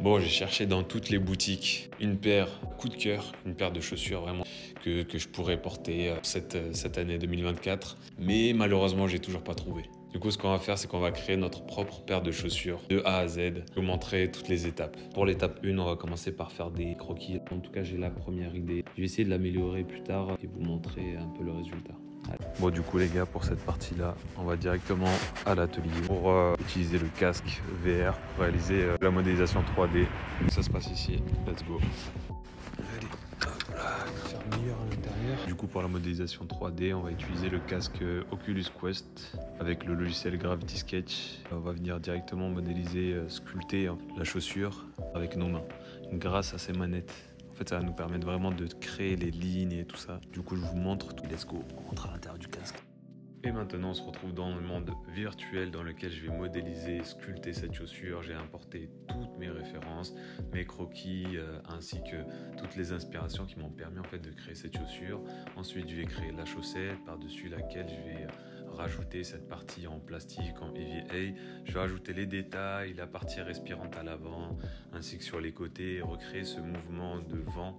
Bon, j'ai cherché dans toutes les boutiques une paire coup de cœur, une paire de chaussures vraiment que je pourrais porter cette année 2024. Mais malheureusement, j'ai toujours pas trouvé. Du coup, ce qu'on va faire, c'est qu'on va créer notre propre paire de chaussures de A à Z. Je vais vous montrer toutes les étapes. Pour l'étape 1, on va commencer par faire des croquis. En tout cas, j'ai la première idée. Je vais essayer de l'améliorer plus tard et vous montrer un peu le résultat. Bon, du coup les gars, pour cette partie-là, on va directement à l'atelier pour utiliser le casque VR pour réaliser la modélisation 3D. Ça se passe ici, let's go. Allez, hop là, faire meilleur à l'intérieur. Du coup, pour la modélisation 3D, on va utiliser le casque Oculus Quest avec le logiciel Gravity Sketch. On va venir directement modéliser, sculpter la chaussure avec nos mains grâce à ces manettes. En fait, ça va nous permettre vraiment de créer les lignes et tout ça. Du coup, je vous montre tout. Let's go, on rentre à l'intérieur du casque. Et maintenant, on se retrouve dans le monde virtuel dans lequel je vais modéliser, sculpter cette chaussure. J'ai importé toutes mes références, mes croquis, ainsi que toutes les inspirations qui m'ont permis en fait de créer cette chaussure. Ensuite, je vais créer la chaussette par-dessus laquelle je vais rajouter cette partie en plastique, en EVA. Je vais rajouter les détails, la partie respirante à l'avant, ainsi que sur les côtés, recréer ce mouvement de vent.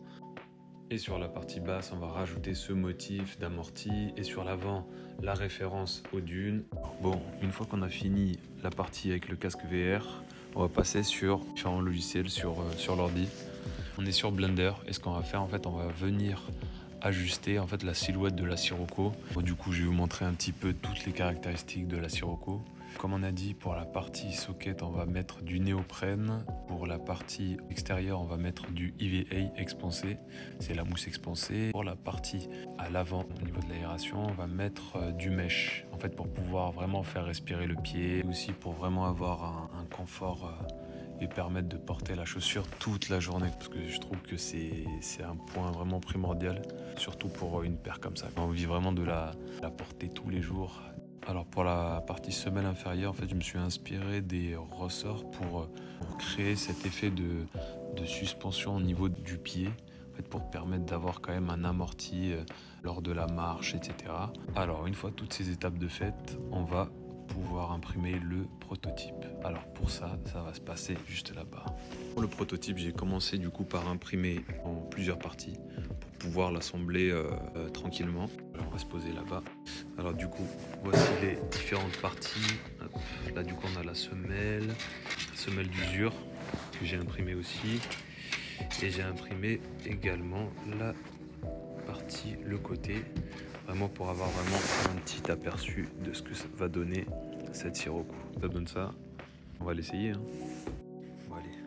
Et sur la partie basse, on va rajouter ce motif d'amorti. Et sur l'avant, la référence aux dunes. Bon, une fois qu'on a fini la partie avec le casque VR, on va passer sur différents logiciels sur l'ordi. On est sur Blender et ce qu'on va faire, en fait, on va venir ajuster en fait la silhouette de la Sirocco. Bon, du coup, je vais vous montrer un petit peu toutes les caractéristiques de la Sirocco. Comme on a dit, pour la partie socket, on va mettre du néoprène. Pour la partie extérieure, on va mettre du EVA expansé. C'est la mousse expansée. Pour la partie à l'avant, au niveau de l'aération, on va mettre du mesh. En fait, pour pouvoir vraiment faire respirer le pied. Aussi pour vraiment avoir un confort et permettre de porter la chaussure toute la journée. Parce que je trouve que c'est un point vraiment primordial. Surtout pour une paire comme ça. On a envie vraiment de la porter tous les jours. Alors pour la partie semelle inférieure, en fait, je me suis inspiré des ressorts pour créer cet effet de suspension au niveau du pied, en fait, pour permettre d'avoir quand même un amorti lors de la marche, etc. Alors une fois toutes ces étapes de fait, on va pouvoir imprimer le prototype. Alors pour ça, ça va se passer juste là-bas. Pour le prototype, j'ai commencé du coup par imprimer en plusieurs parties pour pouvoir l'assembler tranquillement. Alors, on va se poser là-bas. Alors du coup, voici les différentes parties. Hop. Là du coup on a la semelle d'usure que j'ai imprimée aussi. Et j'ai imprimé également la partie, le côté, vraiment pour avoir vraiment un petit aperçu de ce que ça va donner cette Sirocco. Ça donne ça, on va l'essayer. Bon, allez.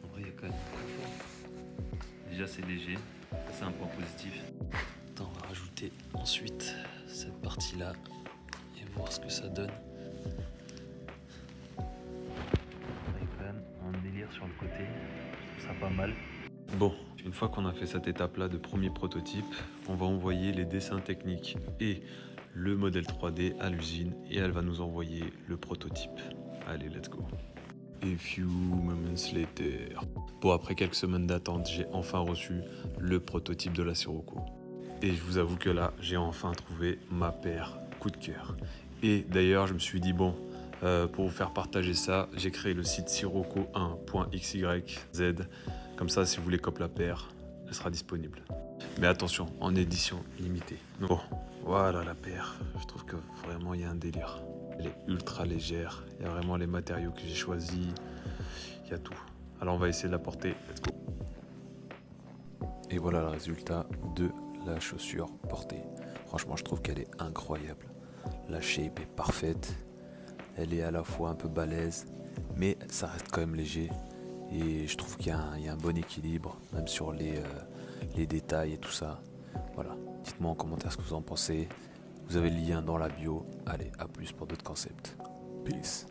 En vrai il y a quand même un confort. Déjà c'est léger, c'est un point positif. On va rajouter ensuite cette partie là et voir ce que ça donne. On est quand même en délire sur le côté, je trouve ça pas mal. Bon, une fois qu'on a fait cette étape là de premier prototype, on va envoyer les dessins techniques et le modèle 3D à l'usine et elle va nous envoyer le prototype. Allez, let's go. A few moments later. Bon, après quelques semaines d'attente, j'ai enfin reçu le prototype de la Sirocco. Et je vous avoue que là, j'ai enfin trouvé ma paire coup de cœur. Et d'ailleurs, je me suis dit, bon, pour vous faire partager ça, j'ai créé le site sirocco1.xyz. Comme ça, si vous voulez copier la paire, elle sera disponible. Mais attention, en édition limitée. Bon, voilà la paire. Je trouve que vraiment, il y a un délire. Elle est ultra légère. Il y a vraiment les matériaux que j'ai choisis. Il y a tout. Alors, on va essayer de la porter. Let's go. Et voilà le résultat de la chaussure portée. Franchement, je trouve qu'elle est incroyable. La shape est parfaite. Elle est à la fois un peu balèze, mais ça reste quand même léger. Et je trouve qu'il y a un bon équilibre, même sur les détails et tout ça. Voilà. Dites-moi en commentaire ce que vous en pensez. Vous avez le lien dans la bio. Allez, à plus pour d'autres concepts. Peace.